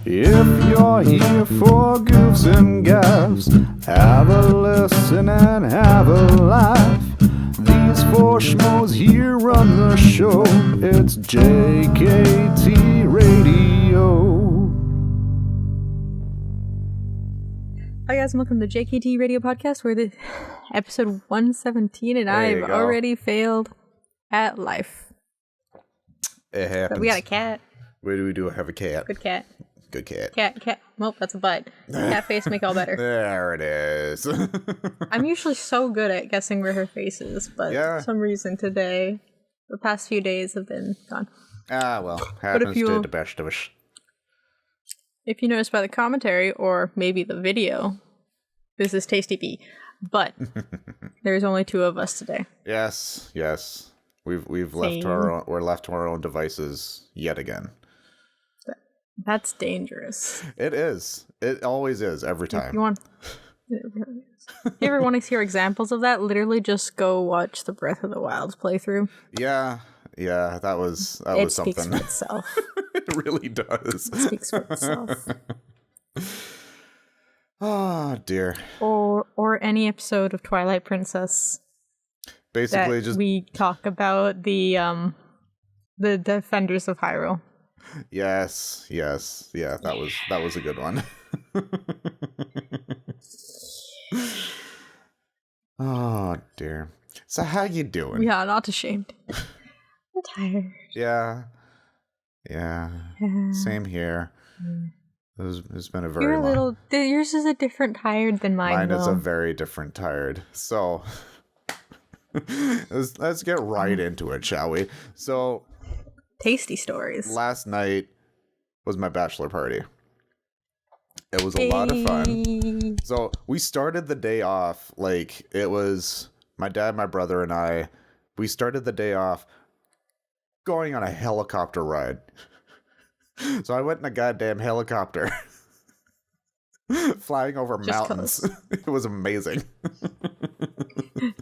If you're here for goofs and gaffs, have a listen and have a laugh. These four schmoes here run the show. It's JKT Radio. Hi guys, and welcome to JKT Radio Podcast. We're the episode 117, and I've already failed at life. It happens. But we got a cat. Where do we do have a cat? Good cat. Good cat. Cat. Nope, that's a butt. Cat face make all better. There it is. I'm usually so good at guessing where her face is, but for some reason today, the past few days have been gone. Well, happens to the best of us. If you notice by the commentary, or maybe the video, this is Tasty B. But there's only two of us today. Yes. We're left to our own devices yet again. That's dangerous. It is. It always is every time. If you ever want to hear examples of that, literally just go watch the Breath of the Wild's playthrough. Yeah, that was something. It speaks for itself. It really does. It speaks for itself. Oh dear. Or any episode of Twilight Princess. Basically, we talk about the Defenders of Hyrule. Yes, yeah, that was a good one. Oh dear. So how you doing? Yeah, not ashamed. I'm tired. Yeah. Same here. It's been a very yours is a different tired than mine. Mine is though. a very different tired. So let's get right into it, shall we? So tasty stories. Last night was my bachelor party. It was a lot of fun. So we started the day off like it was my dad, my brother, and I. We started the day off going on a helicopter ride. So I went in a goddamn helicopter flying over mountains. It was amazing.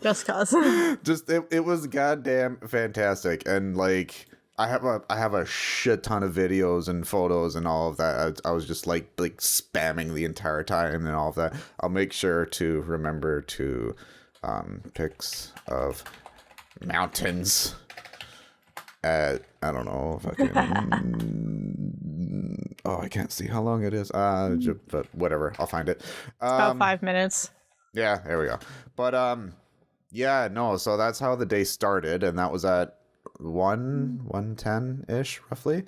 Just cause. It was goddamn fantastic. And like I have a shit ton of videos and photos and all of that. I was just like spamming the entire time and all of that. I'll make sure to remember to pics of mountains at, I don't know if I can. I can't see how long it is. But whatever, I'll find it. It's about 5 minutes. Yeah, there we go. But so that's how the day started, and that was at 1:10-ish roughly.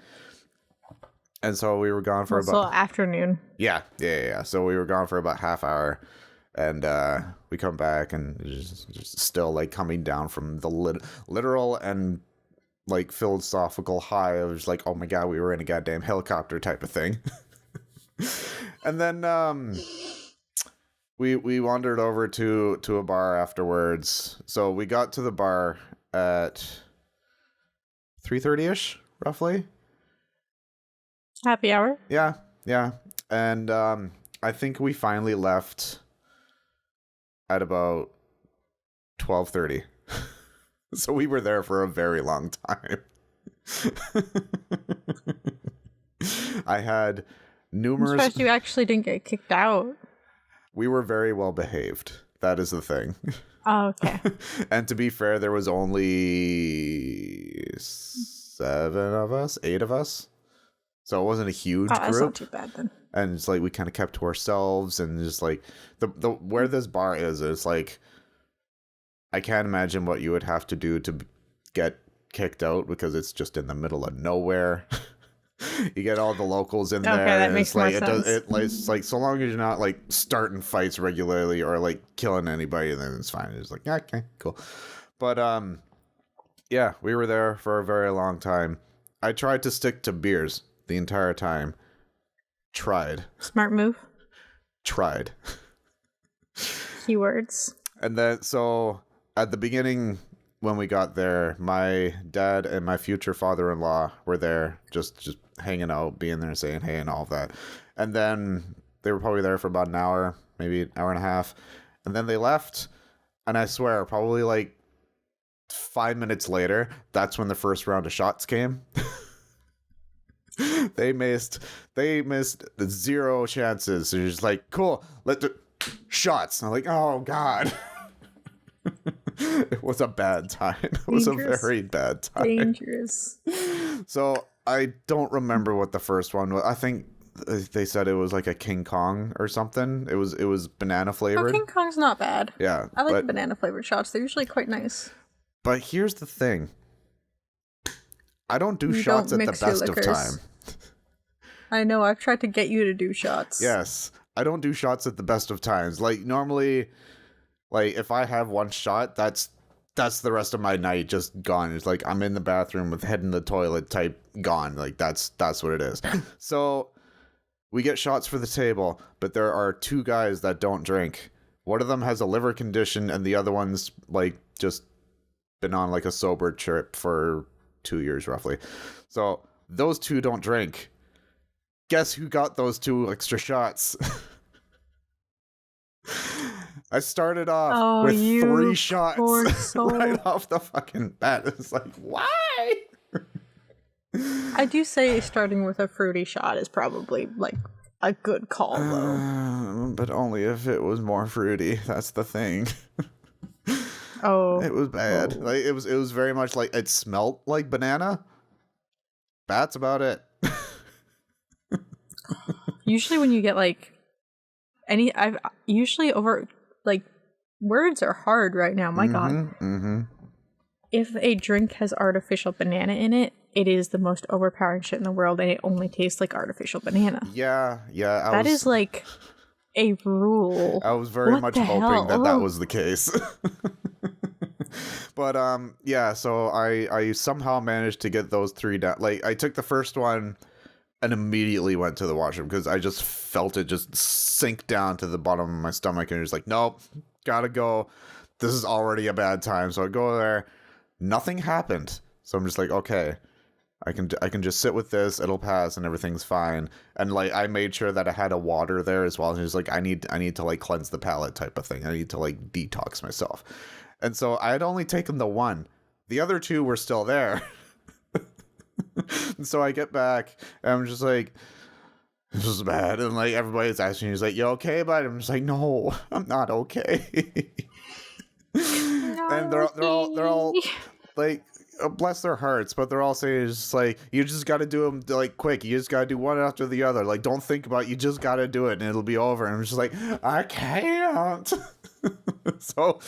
And so we were gone for about afternoon. Yeah. So we were gone for about half hour, and we come back and just still like coming down from the literal and like philosophical high of just like, oh my god, we were in a goddamn helicopter type of thing. And then we wandered over to a bar afterwards. So we got to the bar at 3:30-ish roughly. Happy hour. Yeah. And I think we finally left at about 12:30. So we were there for a very long time. I had numerous... I'm surprised you actually didn't get kicked out. We were very well behaved. That is the thing. Oh, okay. And to be fair, there was only 8 of us. So it wasn't a huge group. That's not too bad then. And it's like we kind of kept to ourselves, and just like the where this bar is, it's like I can't imagine what you would have to do to get kicked out, because it's just in the middle of nowhere. You get all the locals in there. That makes more sense. It's like so long as you're not like starting fights regularly or like killing anybody, then it's fine. It's like, yeah, okay, cool. But yeah, we were there for a very long time. I tried to stick to beers the entire time. Tried. Smart move. Tried. Keywords. And then so at the beginning, when we got there, my dad and my future father-in-law were there, just hanging out, being there, saying hey and all of that. And then they were probably there for about an hour, maybe an hour and a half. And then they left. And I swear, probably like 5 minutes later, that's when the first round of shots came. They missed zero chances. They're just like, cool, shots. And I'm like, oh god. It was a bad time. It was a very bad time. Dangerous. So I don't remember what the first one was. I think they said it was like a King Kong or something. It was banana flavored. Oh, King Kong's not bad. Yeah. I like the banana flavored shots. They're usually quite nice. But here's the thing. I don't do shots at the best of time. I know, I've tried to get you to do shots. Yes. I don't do shots at the best of times. Like normally, like if I have one shot, that's the rest of my night just gone. It's like I'm in the bathroom with head in the toilet type gone. Like that's what it is. So we get shots for the table, but there are two guys that don't drink. One of them has a liver condition and the other one's like just been on like a sober trip for 2 years roughly. So those two don't drink. Guess who got those 2 extra shots? I started off with 3 shots right off the fucking bat. It's like, why? I do say starting with a fruity shot is probably like a good call, though. But only if it was more fruity. That's the thing. Oh, it was bad. Like it was very much like it smelled like banana. That's about it. Usually when you get like I've usually over like words are hard right now. My God. Mm-hmm. If a drink has artificial banana in it, it is the most overpowering shit in the world, and it only tastes like artificial banana. Yeah. That is like a rule. I was very much hoping that was the case. But yeah, so I somehow managed to get those 3 down. Like I took the first one and immediately went to the washroom because I just felt it just sink down to the bottom of my stomach, and it was like, nope, gotta go. This is already a bad time. So I go there, nothing happened. So I'm just like, okay, I can just sit with this, it'll pass and everything's fine. And like I made sure that I had a water there as well. And it was like I need to like cleanse the palate type of thing. I need to like detox myself. And so I had only taken the 1. The other 2 were still there. And so I get back and I'm just like, this is bad. And like everybody's asking me, he's like, you okay, bud? I'm just like, no, I'm not okay. And they're all like, bless their hearts, but they're all saying it's just like, you just got to do them like quick. You just got to do one after the other. Like, don't think about it. You just got to do it and it'll be over. And I'm just like, I can't. So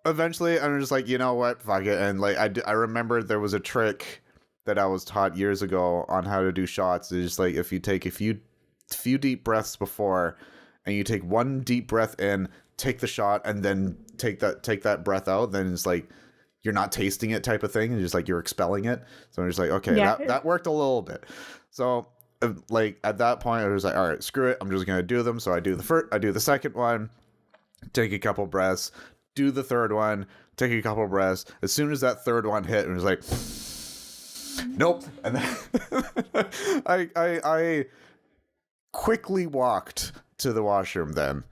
eventually I'm just like, you know what? Fuck it. And like, I remembered there was a trick that I was taught years ago on how to do shots. It's just like, if you take a few deep breaths before and you take 1 deep breath in, take the shot and then take that breath out, then it's like, you're not tasting it type of thing. And just like you're expelling it. So I'm just like, okay, yeah. that worked a little bit. So like at that point I was like, all right, screw it. I'm just going to do them. So I do the second one, take a couple breaths, do the third one, take a couple breaths. As soon as that third one hit, it was like, nope. And then I quickly walked to the washroom then.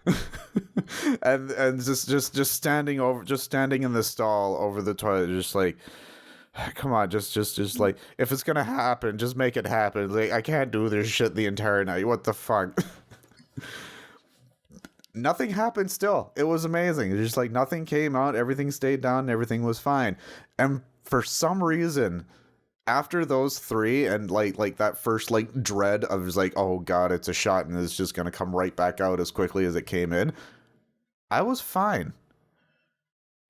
and just standing in the stall over the toilet, just like, come on, just like, if it's gonna happen, just make it happen. Like, I can't do this shit the entire night. What the fuck? Nothing happened still. It was amazing. It's just like nothing came out, everything stayed down, everything was fine. And for some reason, after those 3 and like that first like dread of just like, oh god, it's a shot and it's just gonna come right back out as quickly as it came in, I was fine.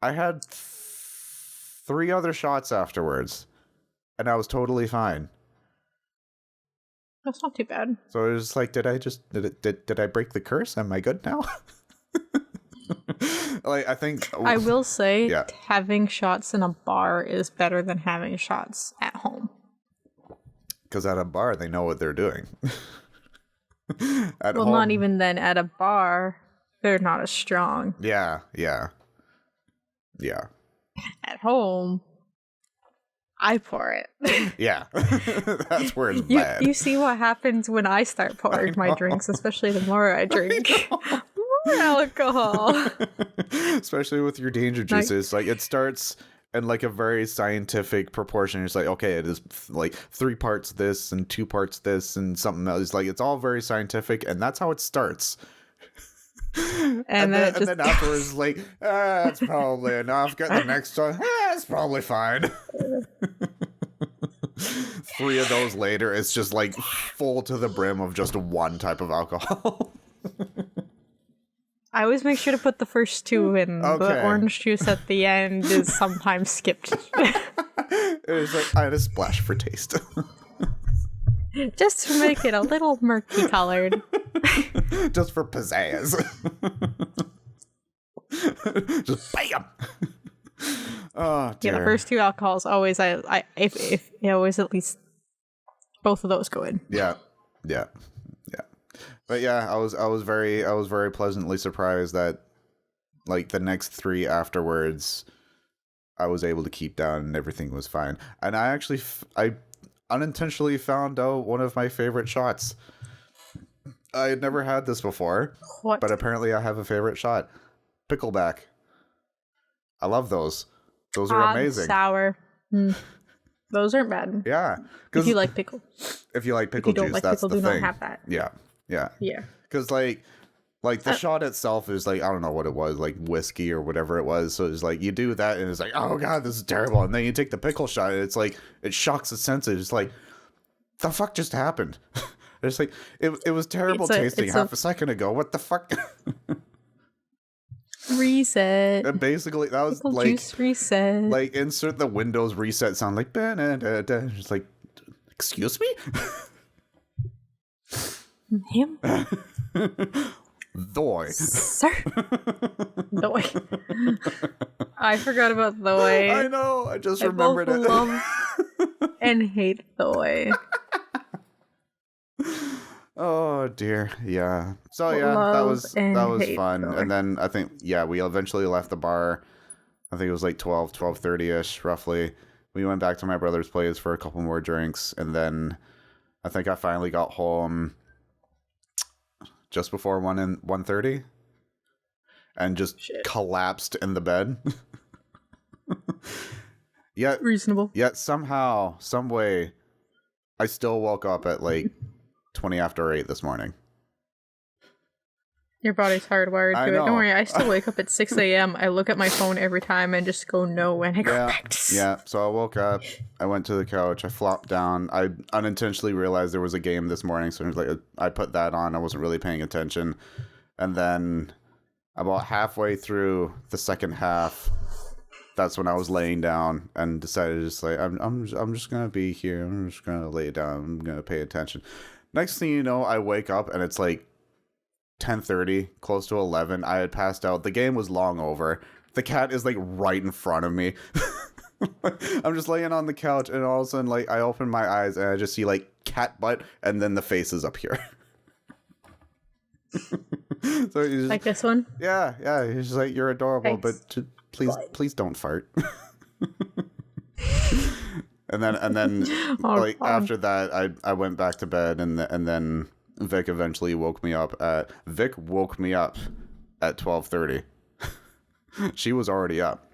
I had 3 other shots afterwards and I was totally fine. That's not too bad. So it was like, did I break the curse? Am I good now? Like, I think I will say, having shots in a bar is better than having shots at home. Because at a bar, they know what they're doing. Well, home, not even then. At a bar, they're not as strong. Yeah. At home, I pour it. Yeah. That's where it's bad. You see what happens when I start pouring my drinks, especially the more I drink. More alcohol. Especially with your danger juices. Like, it starts and like a very scientific proportion. It's like, okay, it is like 3 parts this and 2 parts this and something else. Like, it's all very scientific, and that's how it starts. And then afterwards, like, it's probably enough. Get the next one. It's probably fine. 3 of those later, it's just like full to the brim of just one type of alcohol. I always make sure to put the first 2 in. Okay. The orange juice at the end is sometimes skipped. It was like, I had a splash for taste. Just to make it a little murky colored. Just for pizzazz. Just bam. Oh, dear. Yeah, the first 2 alcohols always if always at least both of those go in. Yeah. But yeah, I was very pleasantly surprised that like the next 3 afterwards I was able to keep down and everything was fine. And I actually I unintentionally found out one of my favorite shots. I had never had this before, but apparently I have a favorite shot. Pickleback. I love those. Those are amazing. Sour. Those aren't bad. Yeah. If you like pickle. If you like pickle if you juice, don't like that's pickle, the do thing. not have that. Yeah. Yeah. Because like the shot itself is like, I don't know what it was, like whiskey or whatever it was. So it's like you do that and it's like, oh god, this is terrible. And then you take the pickle shot and it's like it shocks the senses. It's like, the fuck just happened? It's like it was terrible tasting half a second ago. What the fuck? Reset. And basically that was pickle like juice reset. Like insert the Windows reset sound like it's like, excuse me? Him? Thoy. Sir. Thoy. I forgot about Thoy. I know, I just remembered it. Love and hate Thoy. Oh dear, yeah. So yeah, Love that was fun. Thoy. And then I think we eventually left the bar. I think it was like 12:30ish roughly. We went back to my brother's place for a couple more drinks, and then I think I finally got home just before 1:30 and just collapsed in the bed. Reasonable. Yet somehow, some way, I still woke up at like 20 after 8 this morning. Your body's hardwired to it. Don't worry, I still wake up at 6 a.m. I look at my phone every time and just go no when I go back to sleep. Yeah, so I woke up, I went to the couch, I flopped down. I unintentionally realized there was a game this morning, so I put that on. I wasn't really paying attention. And then about halfway through the second half, that's when I was laying down and decided just like, I'm just going to be here. I'm just going to lay down. I'm going to pay attention. Next thing you know, I wake up and it's like 10:30, close to 11. I had passed out. The game was long over. The cat is like right in front of me. I'm just laying on the couch and all of a sudden like I open my eyes and I just see like cat butt and then the face is up here. So he's just, like this one? Yeah. He's just like, you're adorable, Thanks. but please don't fart. And then like after that I went back to bed and then Vic eventually woke me up at 12:30. She was already up.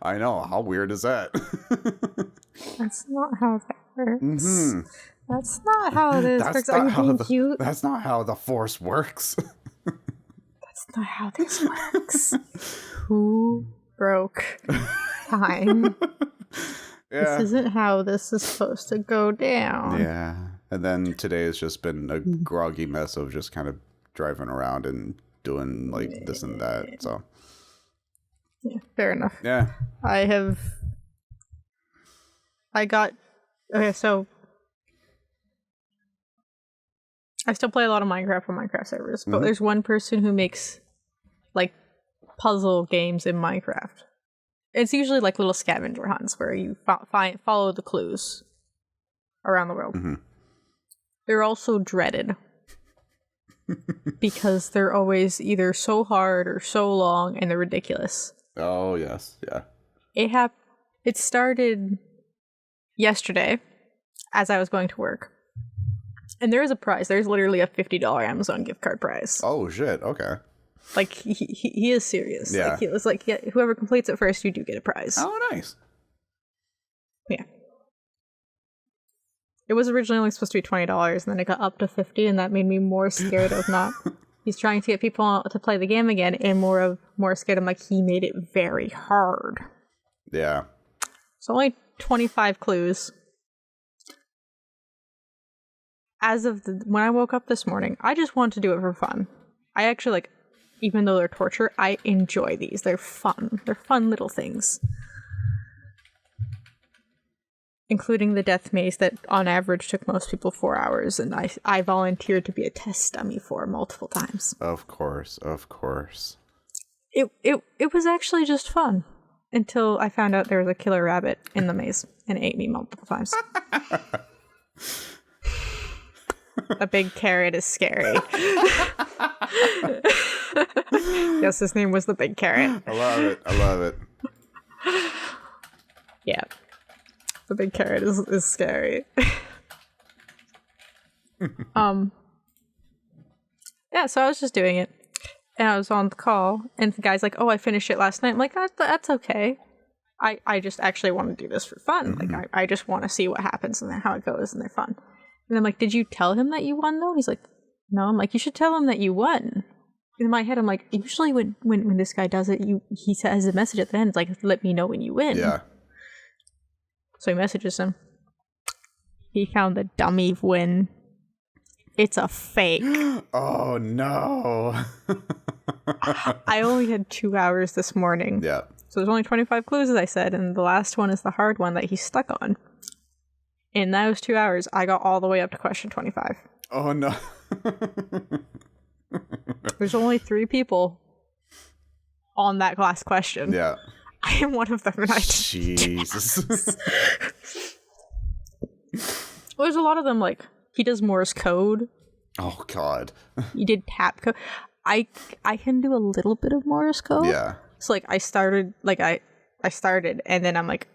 I know, how weird is that? That's not how that works. Mm-hmm. That's not how it is. That's Are not you how being cute? That's not how the Force works. That's not how this works. Who broke time? Yeah. This isn't how this is supposed to go down. Yeah. And then today has just been a groggy mess of just kind of driving around and doing like this and that. So Yeah, fair enough. yeah. So I still play a lot of Minecraft on Minecraft servers, but there's one person who makes like puzzle games in Minecraft. It's usually like little scavenger hunts where you follow the clues around the world. Mm-hmm. They're also dreaded because they're always either so hard or so long and they're ridiculous. Oh yes, yeah. It started yesterday as I was going to work. And there is a prize. There's literally a $50 Amazon gift card prize. Oh shit, okay. Like, he is serious. Yeah. Like, he was like, yeah, whoever completes it first, you do get a prize. Oh, nice. Yeah. It was originally only supposed to be $20, and then it got up to $50, and that made me more scared of not. He's trying to get people to play the game again, and more scared. I'm like, he made it very hard. Yeah. So only 25 clues. As of when I woke up this morning, I just wanted to do it for fun. I actually, like, even though they're torture, I enjoy these. They're fun. They're fun little things. Including the death maze that on average took most people 4 hours, and I volunteered to be a test dummy for multiple times. Of course. It was actually just fun until I found out there was a killer rabbit in the maze and it ate me multiple times. A big carrot is scary. Yes, his name was the Big Carrot. I love it. Yeah. The Big Carrot is scary. Yeah, so I was just doing it. And I was on the call, and the guy's like, oh, I finished it last night. I'm like, that's okay. I just actually want to do this for fun. Mm-hmm. Like, I just want to see what happens and how it goes, and they're fun. And I'm like, did you tell him that you won, though? He's like, no. I'm like, you should tell him that you won. In my head, I'm like, usually when this guy does it, he says a message at the end, it's like, let me know when you win. Yeah. So he messages him. He found the dummy win. It's a fake. Oh, no. I only had 2 hours this morning. Yeah. So there's only 25 clues, as I said, and the last one is the hard one that he's stuck on. In those 2 hours, I got all the way up to question 25. Oh, no. There's only 3 people on that last question. Yeah. I am one of them, and I Jesus. There's a lot of them, like, he does Morse code. Oh, God. He did tap code. I can do a little bit of Morse code. Yeah. So, like, I started, and then I'm like,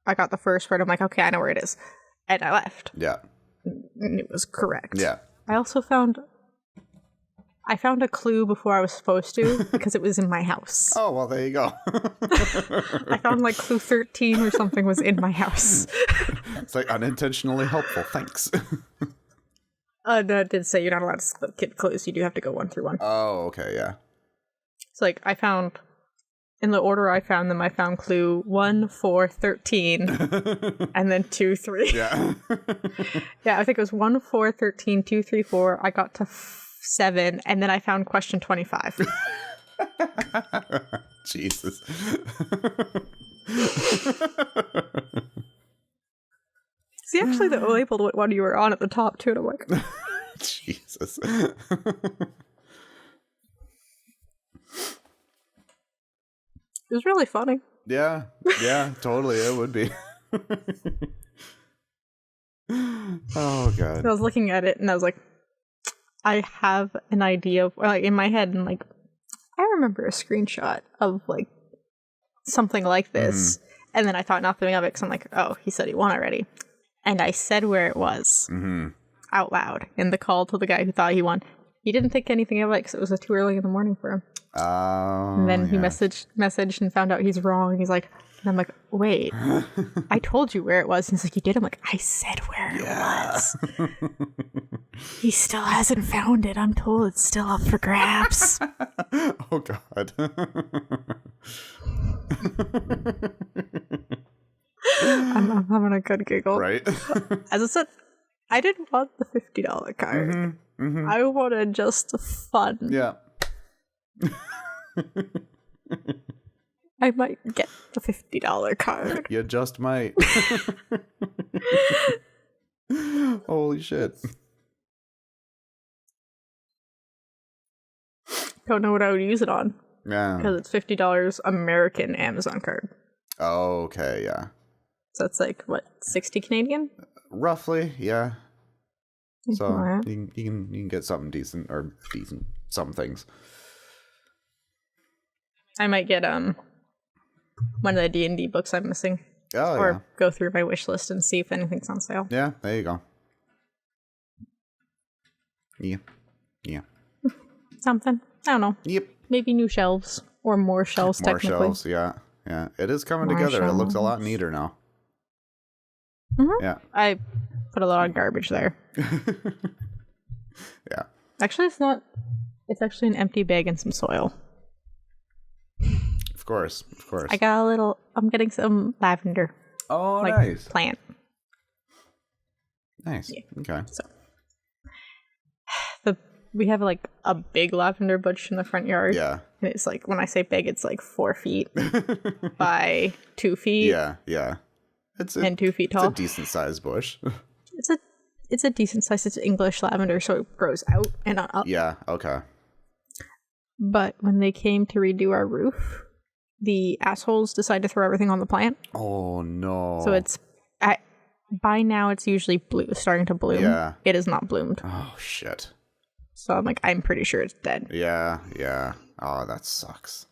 I got the first word. I'm like, okay, I know where it is. And I left. Yeah. And it was correct. Yeah. I also found a clue before I was supposed to because it was in my house. Oh, well, there you go. I found like clue 13 or something was in my house. It's like unintentionally helpful. Thanks. No, it did say you're not allowed to skip kid clues. You do have to go 1 through 1. Oh, okay, yeah. So like I found, in the order I found them, I found clue 1, 4, 13, and then 2, 3. Yeah. Yeah, I think it was 1, 4, 13, 2, 3, 4. I got to 7, and then I found question 25. Jesus. See, actually, the labeled what one you were on at the top, too, and I'm like... Jesus. It was really funny. Yeah, totally, it would be. Oh, God. I was looking at it, and I was like, I have an idea of, like, in my head, and, like, I remember a screenshot of, like, something like this, and then I thought nothing of it, because I'm like, oh, he said he won already. And I said where it was out loud in the call to the guy who thought he won. He didn't think anything of it because it was too early in the morning for him. Oh, and then he messaged and found out he's wrong. And he's like, and I'm like, wait, I told you where it was. And he's like, you did? I'm like, I said where it was. He still hasn't found it. I'm told it's still up for grabs. Oh, God. I'm having a good giggle. Right? As I said, I didn't want the $50 card. I wanted just the fun. Yeah. I might get the $50 card. You just might. Holy shit. Don't know what I would use it on. Yeah. Because it's $50 American Amazon card. Oh, okay, yeah. So it's like, what, 60 Canadian? Roughly, yeah. So Alright. you can get something decent, some things. I might get one of the D&D books I'm missing. Oh, Or go through my wish list and see if anything's on sale. yeah. Yeah, there you go. Yeah. Something. I don't know. Yep. Maybe new shelves or more shelves. More technically. shelves. Yeah. Yeah. It is coming More together. It looks a lot shelves. neater now. Mm-hmm. Yeah. I put a lot of garbage there. Yeah. Actually, it's not. It's actually an empty bag and some soil. Of course. Of course. I got a little. I'm getting some lavender. Oh, like, nice. Plant. Nice. Yeah. Okay. So we have like a big lavender bush in the front yard. Yeah. And it's like, when I say big, it's like 4 feet by 2 feet. Yeah. Yeah. And 2 feet tall. It's a decent sized bush. It's a decent size. It's English lavender, so it grows out and not up. Yeah. Okay. But when they came to redo our roof, the assholes decided to throw everything on the plant. Oh no. So by now it's usually starting to bloom. Yeah. It is not bloomed. Oh shit. So I'm pretty sure it's dead. Yeah. Yeah. Oh, that sucks.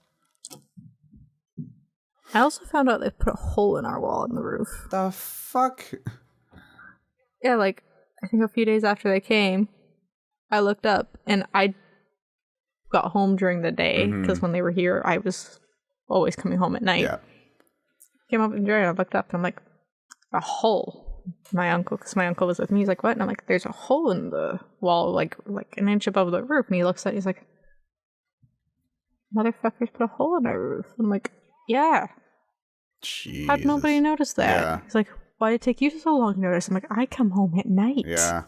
I also found out they put a hole in our wall in the roof. The fuck? Yeah, like, I think a few days after they came, I looked up and I got home during the day because when they were here, I was always coming home at night. Yeah. Came up and I looked up and I'm like, a hole. Because my uncle was with me. He's like, what? And I'm like, there's a hole in the wall, like an inch above the roof. And he looks at it, he's like, motherfuckers put a hole in our roof. I'm like, yeah. Jesus. How'd nobody notice that? Yeah. He's like, why did it take you so long to notice? I'm like, I come home at night. Yeah.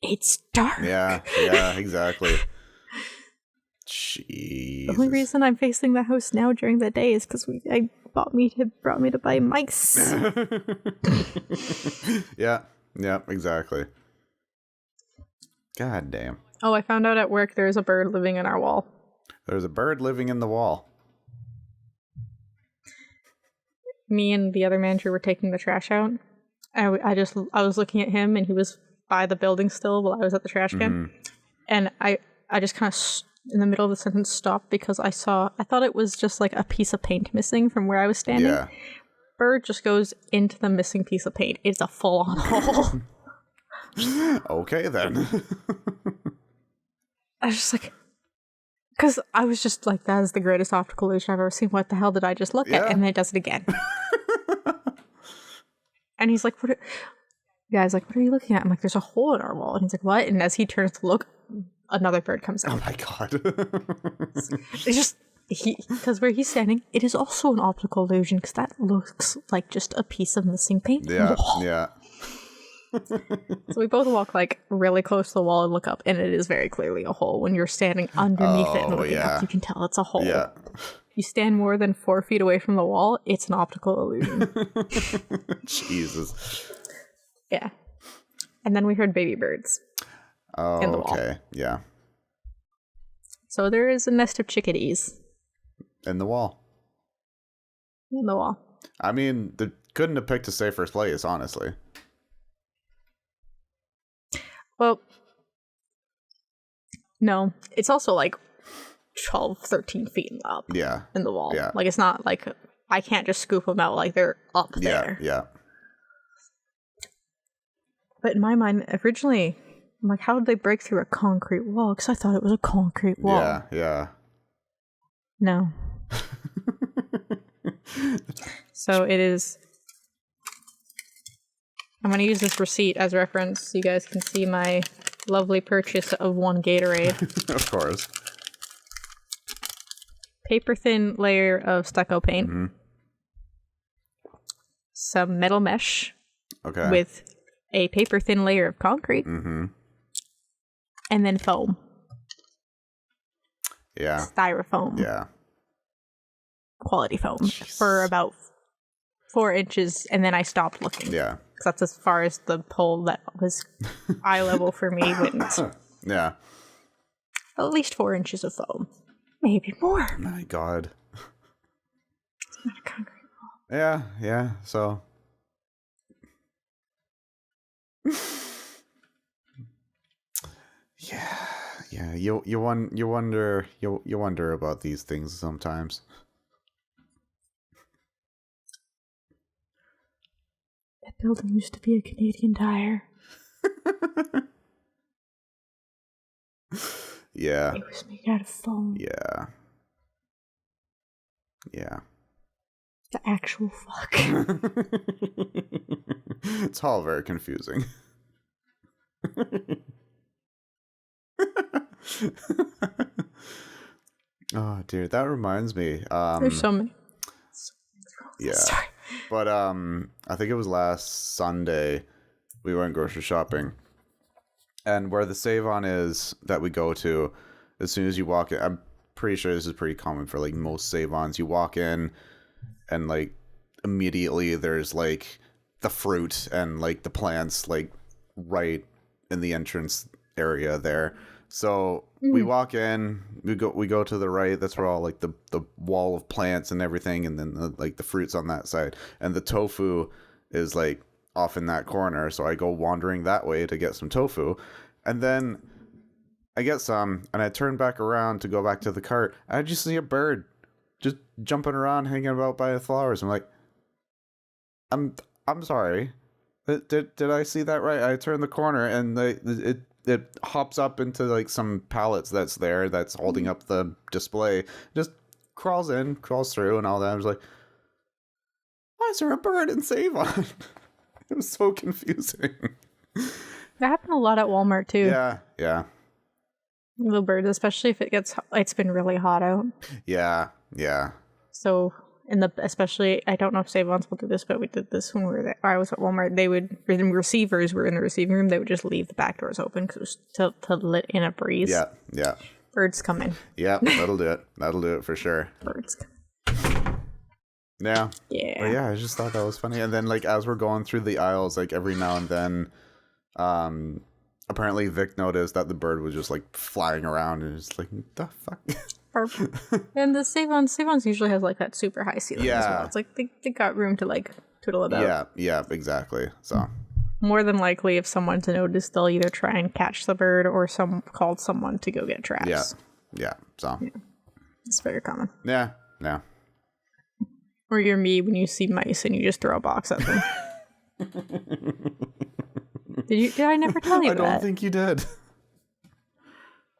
It's dark. Yeah. Yeah. Exactly. Jeez. The only reason I'm facing the house now during the day is because brought me to buy mice. Yeah. Yeah. Exactly. God damn. Oh, I found out at work there's a bird living in our wall. There's a bird living in the wall. Me and the other manager were taking the trash out. I was looking at him and he was by the building still while I was at the trash can. And I just kind of in the middle of the sentence stopped because I thought it was just like a piece of paint missing from where I was standing. Yeah. Bird just goes into the missing piece of paint. It's a full-on hole. Okay then. I was just like, because I was just like, that is the greatest optical illusion I've ever seen. What the hell did I just look at? And then it does it again. And he's like, what are you looking at? I'm like, there's a hole in our wall. And he's like, what? And as he turns to look, another bird comes out. Oh my god. It's just, because where he's standing, it is also an optical illusion because that looks like just a piece of missing paint. Yeah. Yeah. So we both walk like really close to the wall and look up, and it is very clearly a hole. When you're standing underneath it and looking up, you can tell it's a hole. Yeah. You stand more than 4 feet away from the wall, it's an optical illusion. Jesus. Yeah. And then we heard baby birds. Oh, in the wall. okay. Yeah. So there is a nest of chickadees In the wall. in the wall. I mean, they couldn't have picked a safer place, honestly. Well, no. It's also like 12, 13 feet up in the wall. Yeah. Like, it's not like I can't just scoop them out like they're up there. Yeah. But in my mind, originally, I'm like, how did they break through a concrete wall? Because I thought it was a concrete wall. Yeah. No. So it is. I'm going to use this receipt as reference so you guys can see my lovely purchase of 1 Gatorade. Of course. Paper thin layer of stucco paint. Some metal mesh. Okay. With a paper thin layer of concrete. And then foam. Yeah. Styrofoam. Yeah. Quality foam. For about 4 inches, and then I stopped looking. Yeah. Because that's as far as the pole that was eye level for me went. Yeah. At least 4 inches of foam. Maybe more. My god. It's not a concrete wall. Yeah, so. Yeah. You wonder about these things sometimes. That building used to be a Canadian Tire. Yeah. It was made out of foam. Yeah. Yeah. The actual fuck. It's all very confusing. Oh dear, that reminds me. There's so many. Yeah. Sorry. But I think it was last Sunday we went grocery shopping. And where the Save-On is that we go to, as soon as you walk in, I'm pretty sure this is pretty common for like most Save-Ons. You walk in and like immediately there's like the fruit and like the plants like right in the entrance area there. So we walk in, we go to the right. That's where all like the wall of plants and everything, and then like the fruits on that side, and the tofu is like off in that corner. So I go wandering that way to get some tofu, and then I get some, and I turn back around to go back to the cart. And I just see a bird just jumping around, hanging about by the flowers. I'm like, I'm sorry. Did I see that right? I turned the corner and it hops up into like some pallets that's holding up the display. Just crawls through and all that. I was like, why is there a bird in Save-On? It was so confusing. That happened a lot at Walmart too. Yeah. Little birds, especially if it's been really hot out. Yeah. So especially, I don't know if Save-Ons will do this, but we did this when we were there. I was at Walmart. The receivers were in the receiving room. They would just leave the back doors open because to let in a breeze. Yeah. Birds come in. Yeah, that'll do it. That'll do it for sure. Birds. Yeah. Yeah. But yeah, I just thought that was funny. And then like as we're going through the aisles, like every now and then, apparently Vic noticed that the bird was just like flying around and it's like, the fuck? And the Save-Ons usually has like that super high ceiling as well. It's like they got room to like twiddle it out. Yeah, exactly. So more than likely, if someone's noticed, they'll either try and catch the bird or called someone to go get traps. Yeah. So it's very common. Yeah. Or you're me when you see mice and you just throw a box at them. Did I never tell you that? I don't think you did.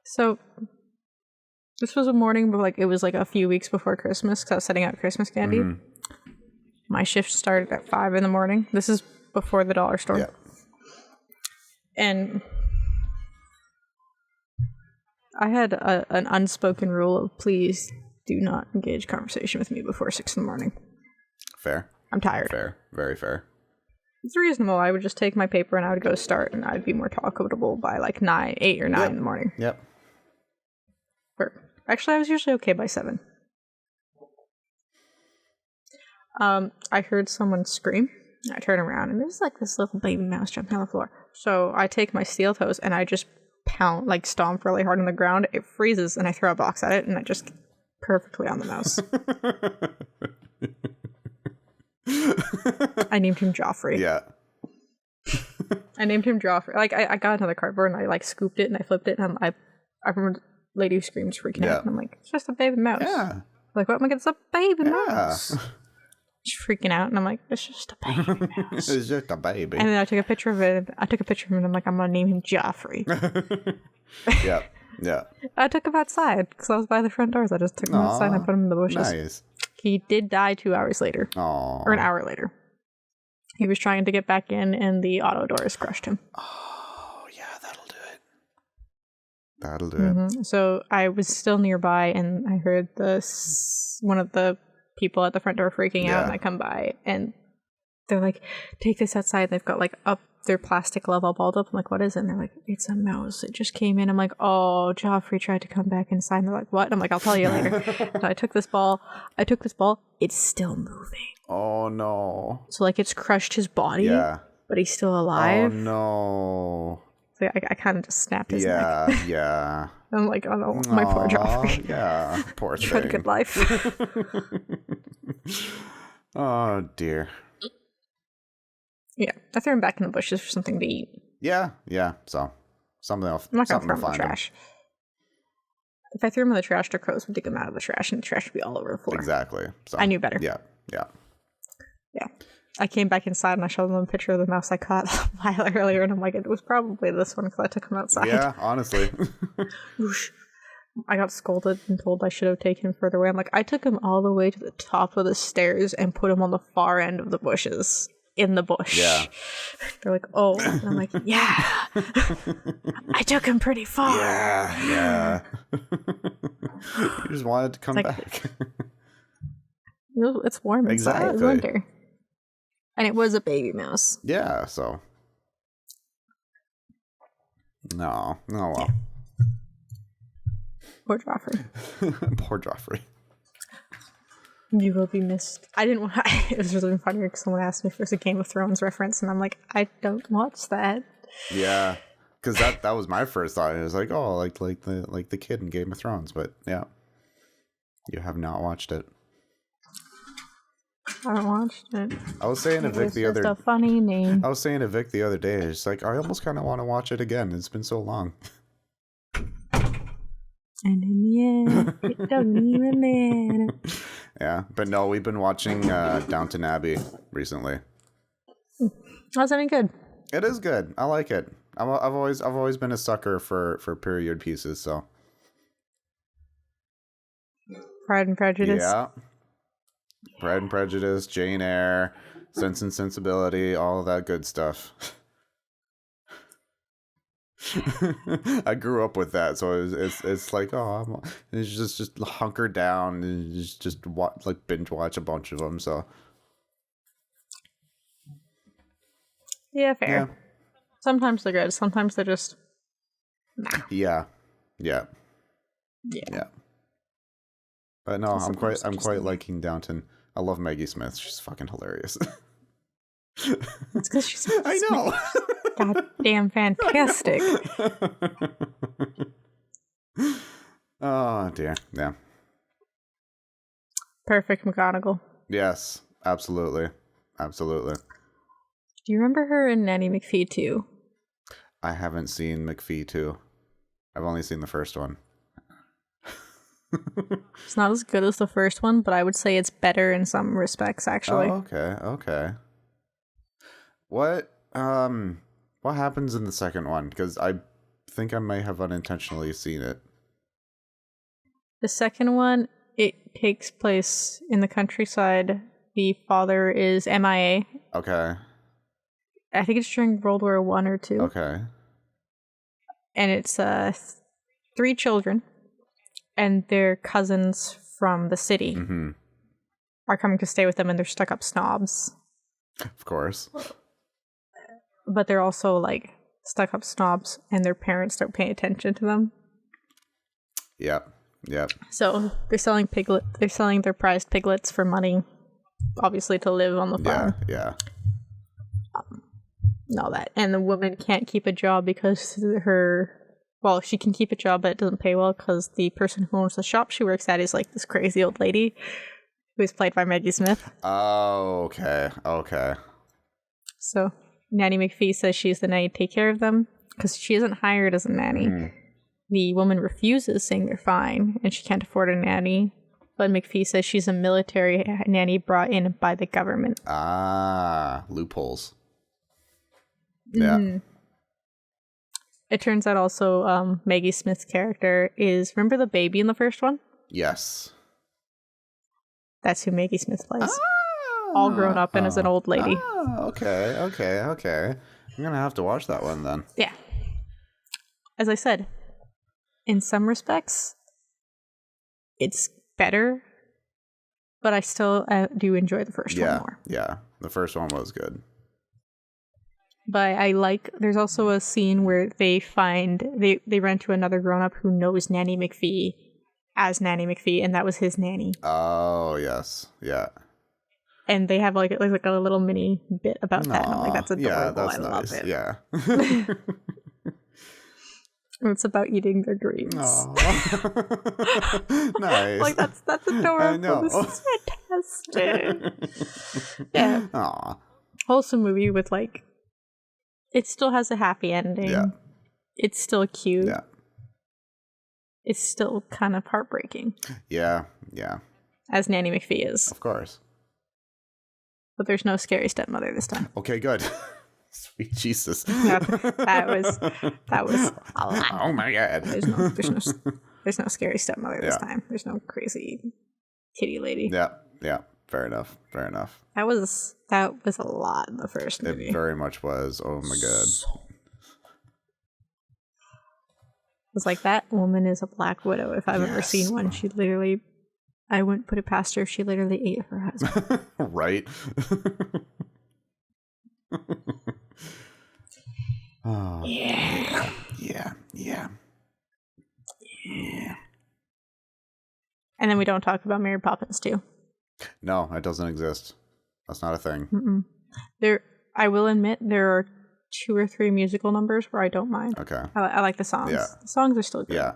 So this was a morning, but like it was like a few weeks before Christmas because I was setting out Christmas candy. Mm-hmm. My shift started at 5 a.m. This is before the dollar store. Yeah. And I had an unspoken rule of please do not engage conversation with me before 6 a.m. Fair. I'm tired. Fair. Very fair. It's reasonable. I would just take my paper and I would go start and I'd be more talkable by like 8 or 9 in the morning. Yep. Actually, I was usually okay by 7. I heard someone scream. I turn around and there's like this little baby mouse jumping on the floor. So I take my steel toes and I just stomp really hard on the ground. It freezes and I throw a box at it and I just perfectly on the mouse. I named him Joffrey. Yeah. I named him Joffrey. Like I got another cardboard and I like scooped it and I flipped it and I remember the lady who screams freaking out and I'm like, it's just a baby mouse. Yeah. Like, what am I gonna? It's a baby mouse. She's freaking out and I'm like, it's just a baby mouse. It's just a baby. And then I took a picture of it. And I'm like, I'm gonna name him Joffrey. Yeah. I took him outside because I was by the front doors. I just took him outside and I put him in the bushes. Nice. He did die 2 hours later. Aww. Or an hour later. He was trying to get back in and the auto doors crushed him. Oh, yeah, that'll do it. Mm-hmm. So I was still nearby and I heard one of the people at the front door freaking out and I come by and they're like, take this outside. They've got like up their plastic glove all balled up. I'm like, what is it? And they're like, it's a mouse. It just came in. I'm like, oh, Joffrey tried to come back inside. And they're like, what? And I'm like, I'll tell you later. So I took this ball. It's still moving. Oh, no. So like it's crushed his body, but he's still alive. Oh, no. So I kind of just snapped his neck. Yeah. I'm like, oh no, my poor Joffrey. Yeah, poor thing. He had a good life. Oh, dear. Yeah, I threw him back in the bushes for something to eat. Yeah. So something else. I'm not gonna throw him in the trash. If I threw him in the trash, the crows would dig him out of the trash, and the trash would be all over the floor. Exactly. So I knew better. Yeah. I came back inside and I showed them a picture of the mouse I caught a while earlier, and I'm like, it was probably this one because I took him outside. Yeah, honestly. Whoosh. I got scolded and told I should have taken him further away. I'm like, I took him all the way to the top of the stairs and put him on the far end of the bushes. In the bush. Yeah. They're like, oh. And I'm like, yeah. I took him pretty far. Yeah. You just wanted to come back. It's warm inside. It's winter. And it was a baby mouse. Yeah, so. No, well. Poor Joffrey. Poor Joffrey. You will be missed. I didn't want. It was really funny because someone asked me if there's a Game of Thrones reference, and I'm like, I don't watch that. Yeah, because that was my first thought. It was like, oh, like the kid in Game of Thrones, but yeah, you have not watched it. I haven't watched it. I was saying to Vic the other. Just a funny name. I was saying to Vic the other day. It's like I almost kind of want to watch it again. It's been so long. And in the end, it doesn't even matter. Yeah, but no, we've been watching Downton Abbey recently. That's any good? It is good. I like it. I've always been a sucker for period pieces. So Pride and Prejudice. Yeah, Pride and Prejudice, Jane Eyre, Sense and Sensibility, all of that good stuff. I grew up with that, so it's like, oh, it's just hunker down and just binge watch a bunch of them. So yeah, fair. Yeah. Sometimes they're good. Sometimes they're just yeah. But no, I'm quite liking Downton. I love Maggie Smith. She's fucking hilarious. It's because she's I know. goddamn fantastic. Oh dear. Yeah. Perfect McGonagall. Yes, absolutely. Do you remember her in Nanny McPhee 2? I haven't seen McPhee 2. I've only seen the first one. It's not as good as the first one, but I would say it's better in some respects, actually. Oh, okay. What happens in the second one? Because I think I may have unintentionally seen it. The second one, it takes place in the countryside. The father is MIA. Okay. I think it's during World War I or II. Okay. And it's 3 children, and their cousins from the city are coming to stay with them, and they're stuck-up snobs. Of course. But they're also like stuck-up snobs, and their parents don't pay attention to them. Yep. So they're selling They're selling their prized piglets for money, obviously to live on the farm. Yeah. And all that, and the woman can't keep a job because she can keep a job, but it doesn't pay well because the person who owns the shop she works at is like this crazy old lady who is played by Maggie Smith. Oh, okay. So Nanny McPhee says she's the nanny to take care of them because she isn't hired as a nanny. The woman refuses, saying they're fine and she can't afford a nanny. But McPhee says she's a military nanny brought in by the government. Ah, loopholes. Yeah. It turns out also Maggie Smith's character is, remember the baby in the first one? Yes. That's who Maggie Smith plays. All grown up and as an old lady. Okay. I'm gonna have to watch that one then. Yeah. As I said, in some respects, it's better, but I still do enjoy the first one more. Yeah, the first one was good. But there's also a scene where they run into another grown-up who knows Nanny McPhee as Nanny McPhee, and that was his nanny. Oh, yes. Yeah. And they have like a little mini bit about that. And I'm like, that's adorable. Yeah, that's I nice. love it. Yeah. It's about eating their dreams. Nice. Like that's adorable. I know. This is fantastic. Yeah. Aw. Wholesome movie with like, it still has a happy ending. Yeah. It's still cute. Yeah. It's still kind of heartbreaking. Yeah. As Nanny McPhee is. Of course. But there's no scary stepmother this time. Okay, good. Sweet Jesus. No, that was a lot. Oh my God. There's no There's no scary stepmother this time. There's no crazy kitty lady. Yeah. Fair enough. That was a lot in the first movie. It very much was. Oh my god. It was like, that woman is a Black Widow. If I've ever seen one, she literally, I wouldn't put it past her if she literally ate her husband. Right? Oh, yeah. And then we don't talk about Mary Poppins too. No, it doesn't exist. That's not a thing. I will admit, there are 2 or 3 musical numbers where I don't mind. Okay. I like the songs. Yeah. The songs are still good. Yeah.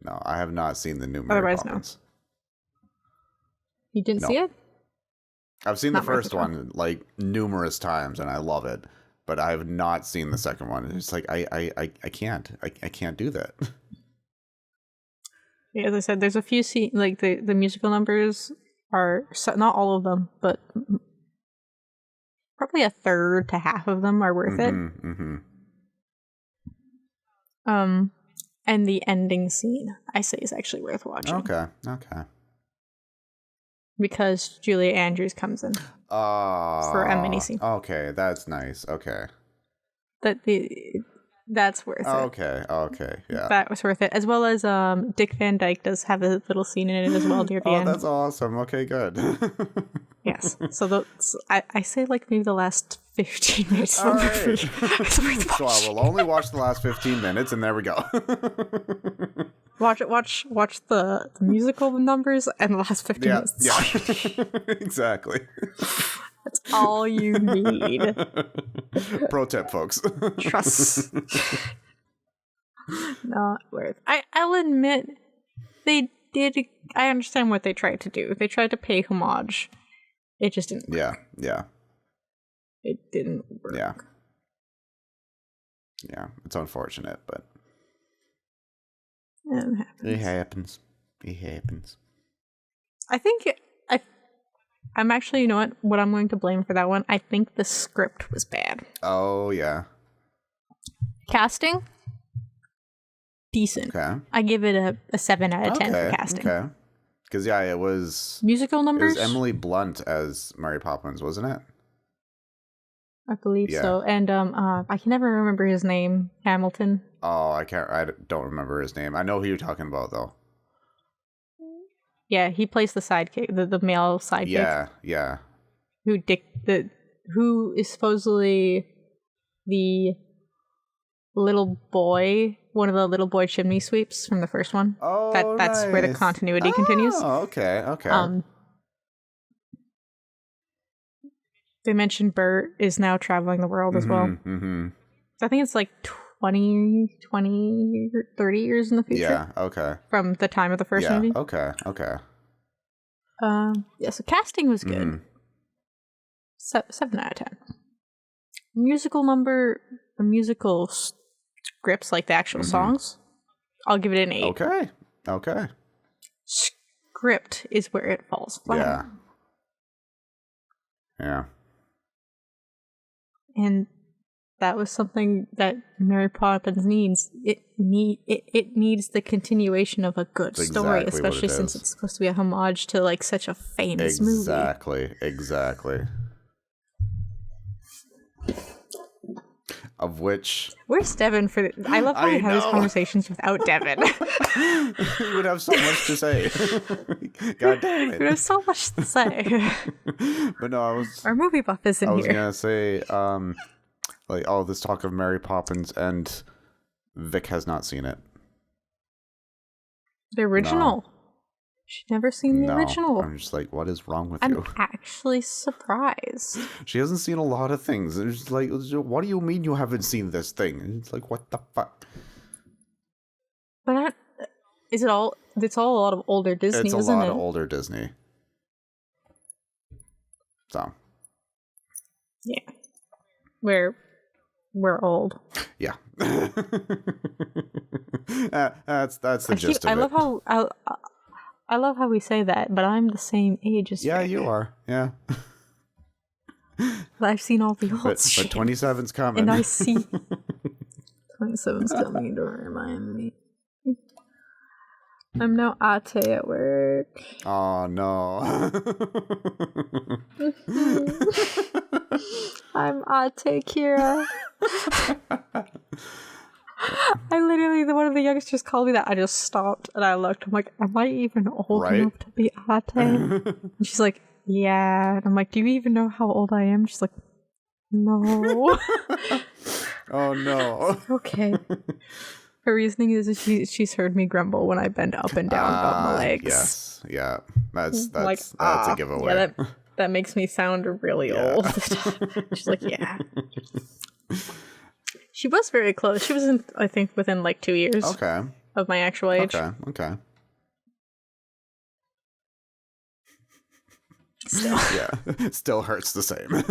No, I have not seen the new Mary Poppins. No. You didn't see it? I've seen the first one like numerous times and I love it, but I have not seen the second one. It's like I can't do that. Yeah, as I said, there's a few like the musical numbers are not all of them, but probably a third to half of them are worth it. And the ending scene, I say, is actually worth watching. Okay. Because Julia Andrews comes in for a mini scene. Okay, that's nice. Okay. That's worth it. Okay, yeah. That was worth it. As well as Dick Van Dyke does have a little scene in it as well near the end. Oh, that's awesome. Okay, good. Yes. So I say like maybe the last 15 minutes of the movie. It's worth So I will only watch the last 15 minutes and there we go. Watch the musical numbers and the last 15 minutes. Yeah. Exactly. That's all you need. Pro tip, folks. Trust. Not worth. I'll admit they did. I understand what they tried to do. They tried to pay homage. It just didn't work. Yeah. It didn't work. Yeah. It's unfortunate, but it happens. I think I'm actually, you know what I'm going to blame for that one? I think the script was bad. Oh, yeah. Casting? Decent. Okay. I give it a 7 out of 10 for casting. Okay. Because, it was... Musical numbers? It was Emily Blunt as Mary Poppins, wasn't it? I believe so. And I can never remember his name. Hamilton. Oh, I don't remember his name. I know who you're talking about, though. Yeah, he plays the sidekick, the male sidekick. Yeah. Who is supposedly the little boy, one of the little boy chimney sweeps from the first one. Oh, that's nice. where the continuity continues. Oh, okay. They mentioned Bert is now traveling the world as well. So I think it's like 20, 30 years in the future. Yeah, okay. From the time of the first movie. Okay. So casting was good. 7 out of 10. Musical scripts, like the actual songs, I'll give it an 8. Okay. Script is where it falls flat. Yeah. And that was something that Mary Poppins needs. It needs the continuation of a good story, especially since it's supposed to be a homage to like such a famous movie. Exactly. Of which... Where's Devin for... I love how we have these conversations without Devin. He would have so much to say. God damn it. He would have so much to say. But no, Our movie buff is in here. I was going to say, like, all this talk of Mary Poppins, and Vic has not seen it. The original? No. She's never seen the original. I'm just like, what is wrong with you? I'm actually surprised. She hasn't seen a lot of things. It's like, what do you mean you haven't seen this thing? And it's like, what the fuck? But it's all a lot of older Disney, isn't it? It's a lot of older Disney. So. Yeah. We're old. Yeah. That's the gist of it. I love how we say that, but I'm the same age as Yeah, Vic. you are. Yeah. But I've seen all the old shit. But 27's coming. And I see 27's coming to remind me. I'm now Ate at work. Oh no. I'm Ate Kyra. I literally, one of the youngsters called me that. I just stopped and I looked. I'm like, am I even old enough to be Ate? And she's like, yeah. And I'm like, do you even know how old I am? She's like, no. Oh no. Okay. Her reasoning is she's heard me grumble when I bend up and down about my legs. Yes. Yeah. That's like, a giveaway. Yeah, that makes me sound really old. She's like, yeah. She was very close. She was I think within like 2 years. Okay. Of my actual age. Okay. Still. Yeah. Still hurts the same.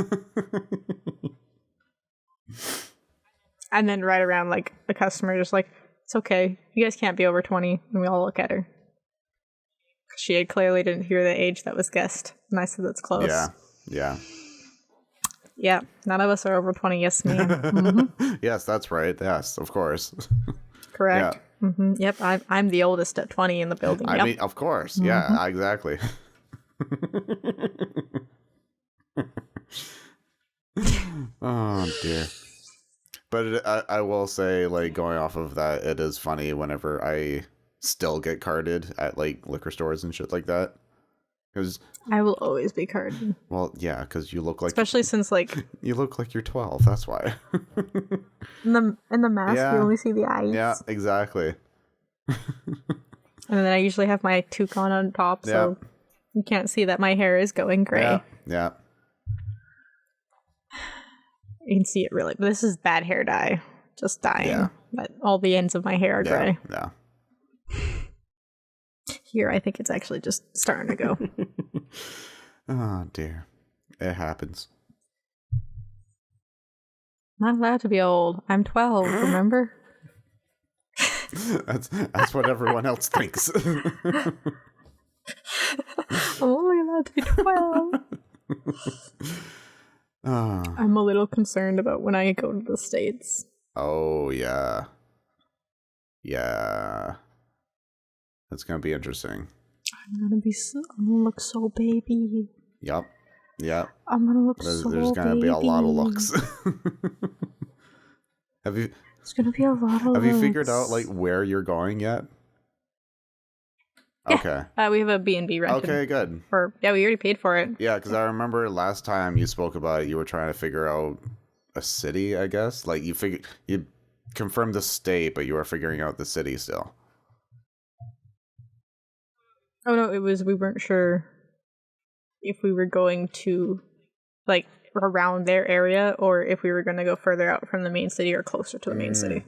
And then right around, like, the customer just like, it's okay. You guys can't be over 20. And we all look at her. She had clearly didn't hear the age that was guessed. And I said, that's close. Yeah. Yeah. None of us are over 20. Yes, ma'am. Mm-hmm. Yes, that's right. Yes, of course. Correct. Yeah. Mm-hmm. Yep. I'm the oldest at 20 in the building. I mean, of course. Mm-hmm. Yeah, exactly. Oh, dear. But I will say, like, going off of that, it is funny whenever I still get carded at, like, liquor stores and shit like that. Because I will always be carded. Well, yeah, because you look like... Especially since, like... You look like you're 12, that's why. in the mask, you only see the eyes. Yeah, exactly. And then I usually have my toque on top, so you can't see that my hair is going gray. Yeah. You can see it really, but this is bad hair dye. Just dyeing. Yeah. But all the ends of my hair are gray. Yeah. Here, I think it's actually just starting to go. Oh, dear. It happens. Not allowed to be old. I'm 12, remember? That's what everyone else thinks. I'm only allowed to be 12. I'm a little concerned about when I go to the States. Oh, yeah. Yeah. That's going to be interesting. I'm going to look so baby. Yep. I'm going to look so There's going to be a lot of looks. There's going to be a lot of looks. Have you figured out, like, where you're going yet? Yeah. Okay. We have a B&B rented. Okay, good. We already paid for it. Yeah, because I remember last time you spoke about it, you were trying to figure out a city, I guess. Like, you confirmed the state, but you were figuring out the city still. Oh, no, we weren't sure if we were going to, like, around their area, or if we were going to go further out from the main city or closer to the main city.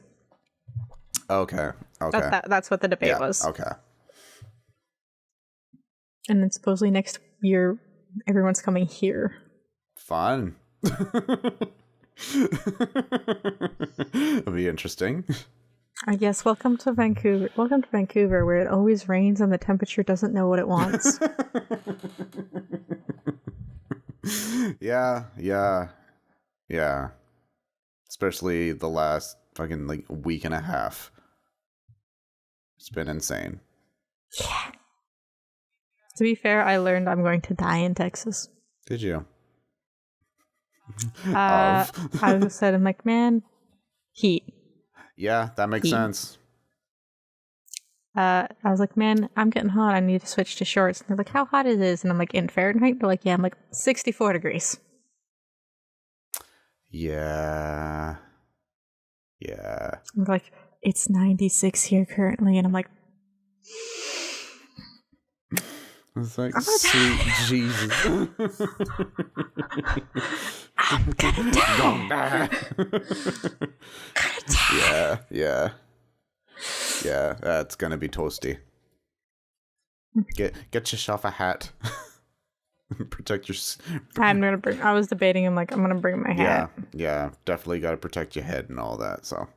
Okay. That's what the debate was. Okay. And then supposedly next year, everyone's coming here. Fun. It'll be interesting. I guess. Welcome to Vancouver. Welcome to Vancouver, where it always rains and the temperature doesn't know what it wants. Yeah. Especially the last fucking, like, week and a half. It's been insane. Yeah. To be fair, I learned I'm going to die in Texas. Did you? I said, I'm like, man, heat. Yeah, that makes sense. I was like, man, I'm getting hot. I need to switch to shorts. And they're like, how hot it is? And I'm like, in Fahrenheit? They're like, yeah. I'm like, 64 degrees. Yeah. I'm like, it's 96 here currently. And I'm like... It's like, sweet Jesus. I'm gonna die. Yeah, that's gonna be toasty. Get yourself a hat. Protect your... I was debating, I'm like, I'm gonna bring my hat. Yeah, definitely gotta protect your head and all that, so...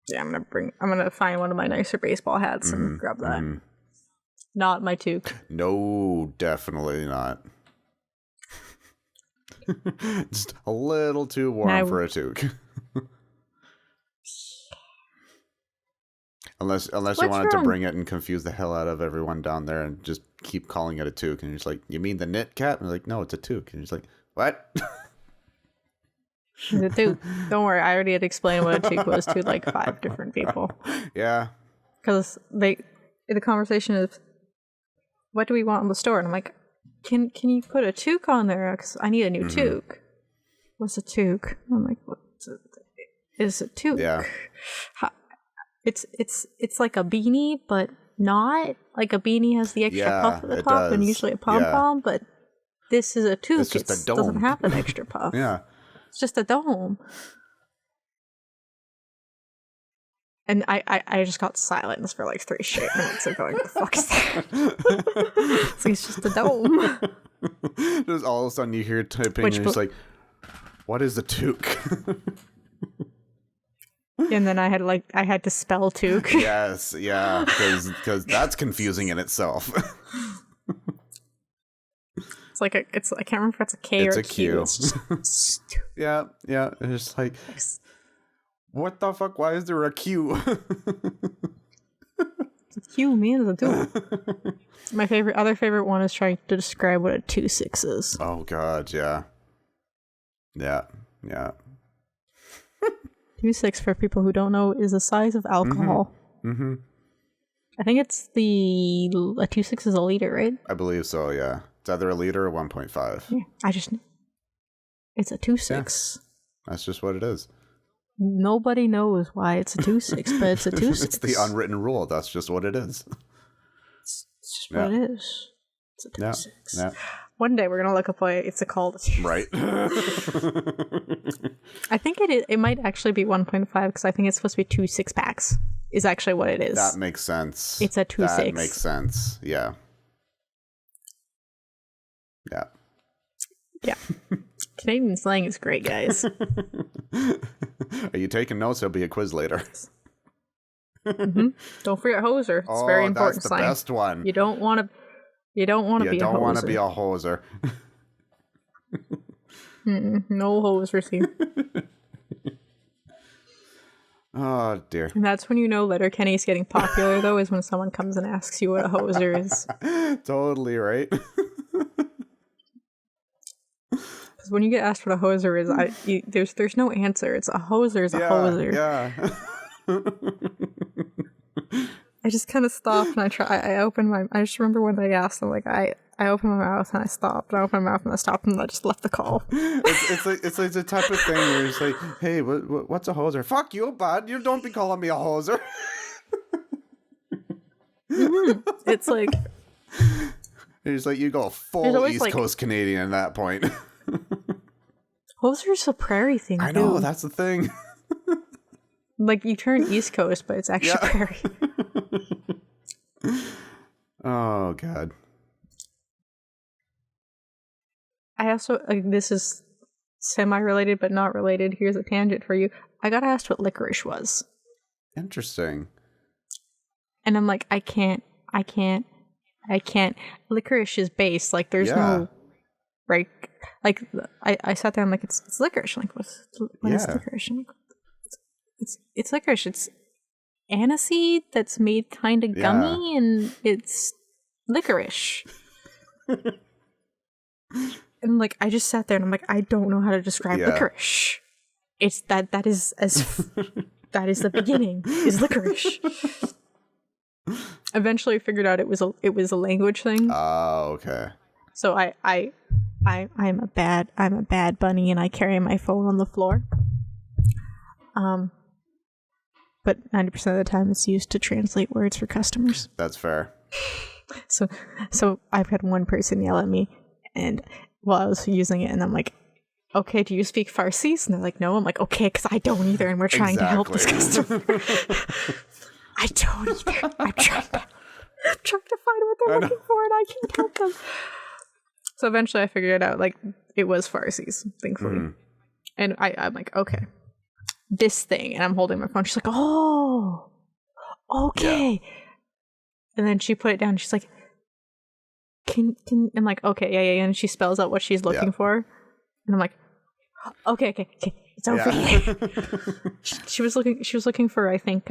Yeah, I'm gonna find one of my nicer baseball hats and grab that. Not my toque. No, definitely not. Just a little too warm for a toque. Unless you What's wanted to wrong? bring it and confuse the hell out of everyone down there and just keep calling it a toque. And you're just like, you mean the knit cap? And they're like, no, it's a toque. And you're just like, what? The toque. Don't worry, I already had explained what a toque was to like 5 different people. Yeah. Because the conversation is, what do we want in the store? And I'm like, can you put a toque on there? Because I need a new toque. What's a toque? I'm like, what's it? Is a toque? Yeah. It's like a beanie, but not. Like a beanie has the extra puff at the top and usually a pom-pom, but this is a toque. It's just a dome. Doesn't have an extra puff. Yeah. It's just a dome. And I just got silence for like 3 straight minutes of going, what the fuck is that? So it's just a dome. Just all of a sudden you hear typing and you're just like, what is a toque? And then I had to spell toque. Yes, yeah, because that's confusing in itself. It's like I can't remember if it's a K or a Q. It's a Q. Yeah. It's just like, what the fuck? Why is there a Q? Q means a toque. My other favorite one is trying to describe what a 2-6 is. Oh god, yeah. 2-6, for people who don't know, is the size of alcohol. Mm-hmm. I think it's a 2-6 is a liter, right? I believe so, yeah. It's either a liter or 1.5. Yeah, it's a 2-6. Yeah. That's just what it is. Nobody knows why it's a 2-6, but it's a 2-6. It's the unwritten rule. That's just what it is. It's just what it is. It's a 2-6. Yeah. One day we're gonna look up why it's called. Right. I think it might actually be 1.5 because I think it's supposed to be 2 6-packs. Is actually what it is. That makes sense. It's a 2-6. That makes sense. Yeah. Canadian slang is great, guys. Are you taking notes? There'll be a quiz later. Mm-hmm. Don't forget hoser. It's very important. That's the best one. You don't want to. You don't want to be a hoser. You don't want to be a hoser. No hoser. Oh dear. And that's when you know Letterkenny's getting popular, though, is when someone comes and asks you what a hoser is. Totally right. Because when you get asked what a hoser is, there's no answer. It's a hoser is a hoser. Yeah. I just kind of stopped and I just remember when they asked, I'm like, I opened my mouth and I stopped. I opened my mouth and I stopped and I just left the call. It's like the type of thing where it's like, hey, what's a hoser? Fuck you, bud. You don't be calling me a hoser. It's like, it's like you go full East Coast Canadian at that point. Hoser's a prairie thing. I know, that's the thing. Like you turn East Coast, but it's actually prairie. Oh god. I also this is semi-related but not related. Here's a tangent for you. I got asked what licorice was. Interesting. And I'm like, I can't. Licorice is base. Like there's no right. Like I sat there. I'm like, it's licorice. I'm like, what is licorice? I'm like, it's licorice. It's aniseed that's made kind of gummy, and it's licorice. And like I just sat there and I'm like, I don't know how to describe licorice. It's that is that is the beginning is licorice. Eventually figured out it was a language thing. Oh, okay. So I'm a bad bunny and I carry my phone on the floor. But 90% of the time it's used to translate words for customers. That's fair. So I've had one person yell at me and while I was using it and I'm like, okay, do you speak Farsi? And they're like, no. I'm like, okay, because I don't either and we're trying to help this customer. I don't either. I'm trying to find what they're looking for and I can't help them. So eventually I figured it out. Like, it was Farsi's, thankfully. Mm. And I'm like, okay, this thing. And I'm holding my phone. She's like, oh, okay. Yeah. And then she put it down. She's like, can I'm like, okay, yeah. And she spells out what she's looking for. And I'm like, okay. It's over here. She was looking for, I think,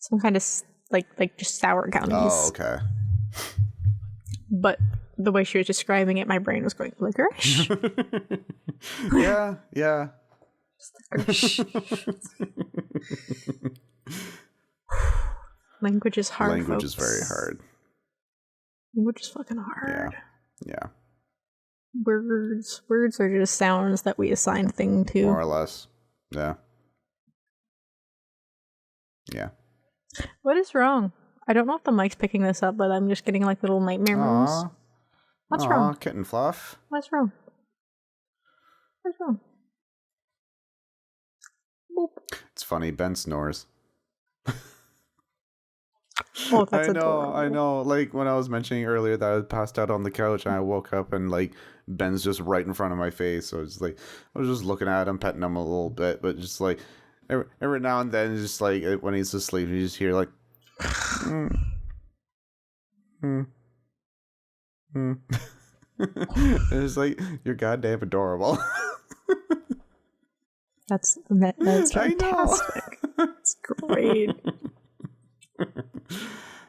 some kind of like just sour gummies. Oh, okay. But the way she was describing it, my brain was going licorice. Yeah. Licorice. Language is hard. Language folks. is very hard. Language is fucking hard. Yeah. Words are just sounds that we assign thing to. More or less. Yeah. What is wrong? I don't know if the mic's picking this up, but I'm just getting like little nightmare moons. What's wrong? Kitten fluff. What's wrong? Boop. It's funny. Ben snores. Oh, that's adorable. I know. Like when I was mentioning earlier that I passed out on the couch and I woke up and like Ben's just right in front of my face. So it's like I was just looking at him, petting him a little bit, but just like every now and then, just like when he's asleep, you just hear like. It's like you're goddamn adorable. That's fantastic. It's great.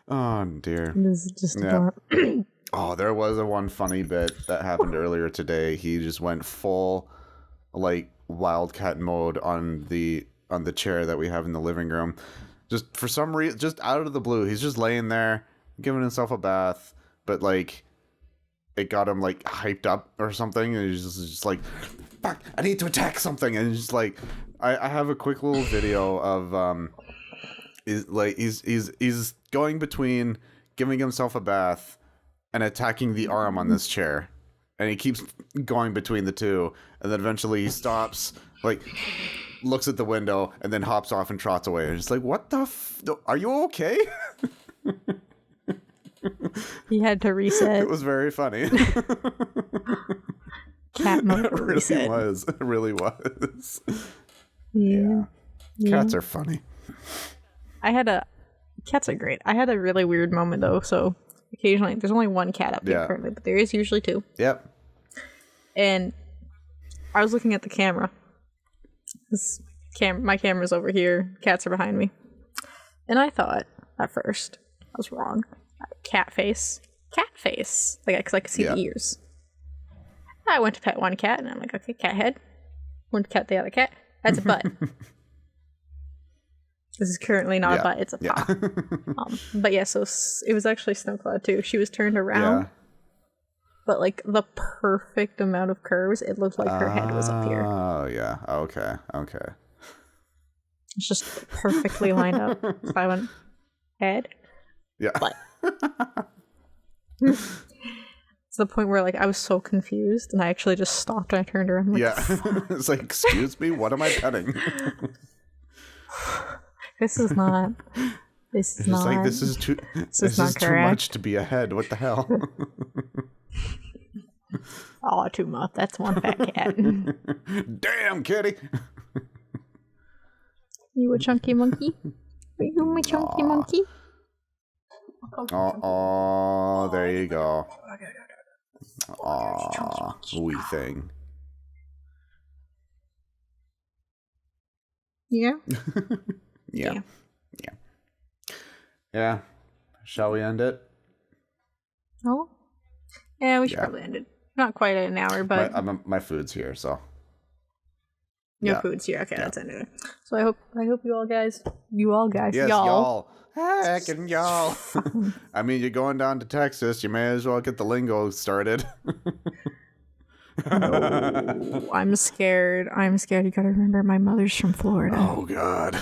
Oh dear. This is just adorable. Oh, there was one funny bit that happened earlier today. He just went full like wildcat mode on the chair that we have in the living room. Just for some reason, just out of the blue, he's just laying there giving himself a bath, but like it got him like hyped up or something, and he's just like, fuck, I need to attack something. And just like I have a quick little video of he's going between giving himself a bath and attacking the arm on this chair, and he keeps going between the two, and then eventually he stops, like looks at the window, and then hops off and trots away. And it's like, what the are you okay? He had to reset. It was very funny. Cat mode reset. It really was. Yeah. Cats are funny. Cats are great. I had a really weird moment though, so occasionally there's only one cat up here currently, but there is usually two. Yep. And I was looking at the camera. My camera's over here, cats are behind me. And I thought at first I was wrong. Cat face. Like, because I could see the ears. I went to pet one cat, and I'm like, okay, cat head. Went to pet the other cat. That's a butt. This is currently not a butt, it's a paw. But yeah, so it was actually Snowcloud too. She was turned around, but like the perfect amount of curves, it looked like her head was up here. Oh, yeah. Okay. It's just perfectly lined up. So I went, head, butt. To the point where like I was so confused, and I actually just stopped and I turned around. Like, it's like, excuse me, what am I petting? This is not. This is not. Like, this is too much to be a head. What the hell? Oh, too much. That's one fat cat. Damn, kitty. You a chunky monkey? Are you my chunky monkey? Oh, there you go. Aw, wee thing. Yeah. Yeah. Shall we end it? Oh. Yeah, we should probably end it. Not quite at an hour, but my food's here, so. Your food's here. Okay, that's it. So I hope you all guys, yes, y'all. Heck and y'all. I mean, you're going down to Texas. You may as well get the lingo started. No, I'm scared. You gotta remember, my mother's from Florida. Oh, God.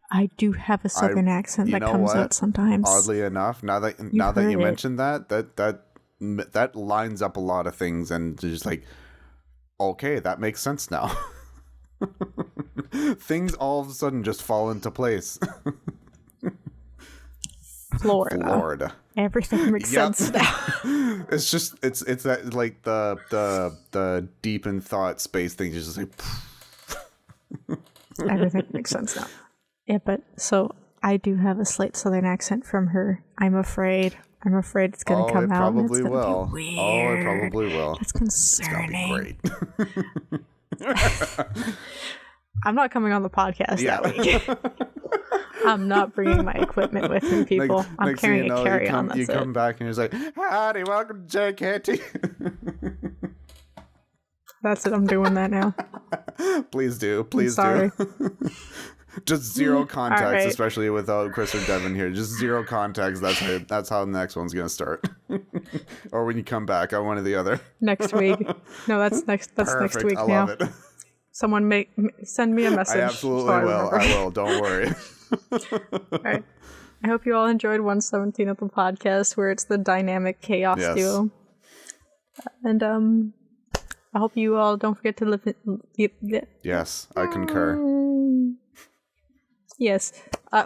I do have a southern accent that comes out sometimes. Oddly enough, now that you mentioned that lines up a lot of things, and just like, okay, that makes sense now. Things all of a sudden just fall into place. Florida. Everything makes sense now. It's that like the deep in thought space thing. Just like everything makes sense now. Yeah, but so I do have a slight southern accent from her. I'm afraid it's gonna come out. Probably and it's will. Be weird. Oh, it probably will. That's concerning. It's gonna be great. I'm not coming on the podcast that week. I'm not bringing my equipment with me, people. I'm Next thing carrying you know, a carry-on. you come back and you're just like, howdy, welcome to JKT. That's it. I'm doing that now. Please do. Please sorry. do. Just zero context, right. Especially without Chris or Devin here. Just zero context. That's how the next one's gonna start. Or when you come back on one or the other. Next week. No, that's next. That's Perfect. next week I now. love it. Someone send me a message. I absolutely so will. I will. Don't worry. All right. I hope you all enjoyed 117 of the podcast, where it's the dynamic chaos duo. And I hope you all don't forget to live. Yes, I concur. Yes.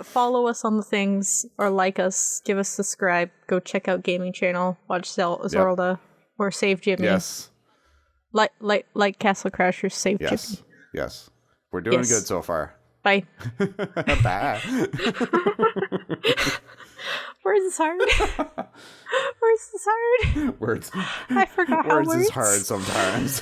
Follow us on the things, or like us, give us a subscribe, go check out gaming channel, watch Zelda, or Save Jimmy. Yes. Like Castle Crashers, Save Jimmy. Yes. We're doing good so far. Bye. Bye. Words is hard. Words is hard. Words. I forgot how Words is hard sometimes.